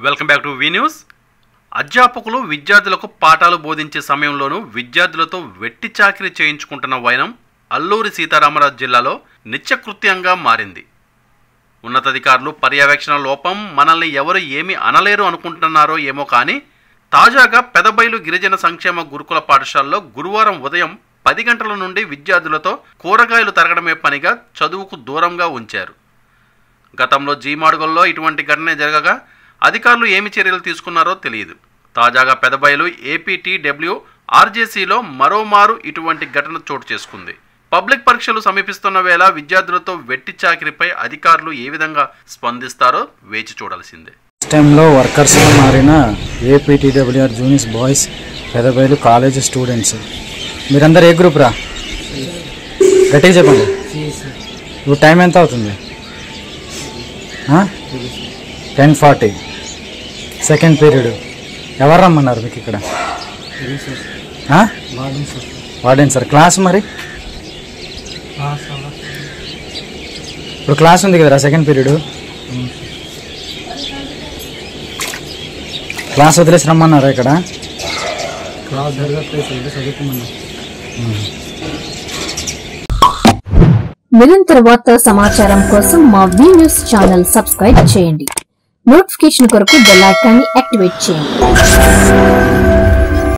Welcome back to V news. అధ్యాపకులు విద్యార్థులకు పాఠాలు బోధించే సమయంలోనూ విద్యార్థులతో వెట్టి చాకిరీ చేయించుకుంటున్న వైనం అల్లూరి సీతారామరాజు జిల్లాలో నిత్యకృత్యంగా మారింది. ఉన్నతాధికారులు పర్యవేక్షణ లోపం మనల్ని ఎవరు ఏమీ అనలేరు అనుకుంటున్నారో ఏమో కానీ తాజాగా పెదబైలు గిరిజన సంక్షేమ గురుకుల పాఠశాలలో గురువారం ఉదయం 10 గంటల నుండి విద్యార్థులతో కూరగాయలు తరగడమే పనిగా చదువుకు దూరంగా ఉంచారు. గతంలో జీమాడుగుల్లో ఇటువంటి ఘటనే జరగగా అధికారులు ఏమి చర్యలు తీసుకున్నారో తెలియదు. తాజాగా పెదబైలు ఏపీటీడబ్ల్యూ ఆర్జేసీలో మరోమారు ఇటువంటి ఘటన చోటు చేసుకుంది. పబ్లిక్ పరీక్షలు సమీపిస్తున్న వేళ విద్యార్థులతో వెట్టి చాకిరీపై అధికారులు ఏ విధంగా స్పందిస్తారో వేచి చూడాల్సిందే. టైంలో వర్కర్స్గా మారిన APTWR juniors boys Pedabailu college students మీరందరూ ఏ గ్రూప్ రా? గట్టిగా చెప్పండి. ఇప్పుడు టైం ఎంత అవుతుంది? 10:40 సెకండ్ పీరియడ్. ఎవరు రమ్మన్నారు మీకు ఇక్కడ? Warden sir. క్లాస్ మరి ఇప్పుడు క్లాస్ ఉంది కదరా సెకండ్ పీరియడ్. క్లాస్ వదిలేసి రమ్మన్నారా ఇక్కడ? నిరంతర వార్తా సమాచారం కోసం మా వి న్యూస్ ఛానల్ సబ్స్క్రైబ్ చేయండి. నోటిఫికేషన్ కొరకు బెల్ ఐకాన్ ని యాక్టివేట్ చేయండి.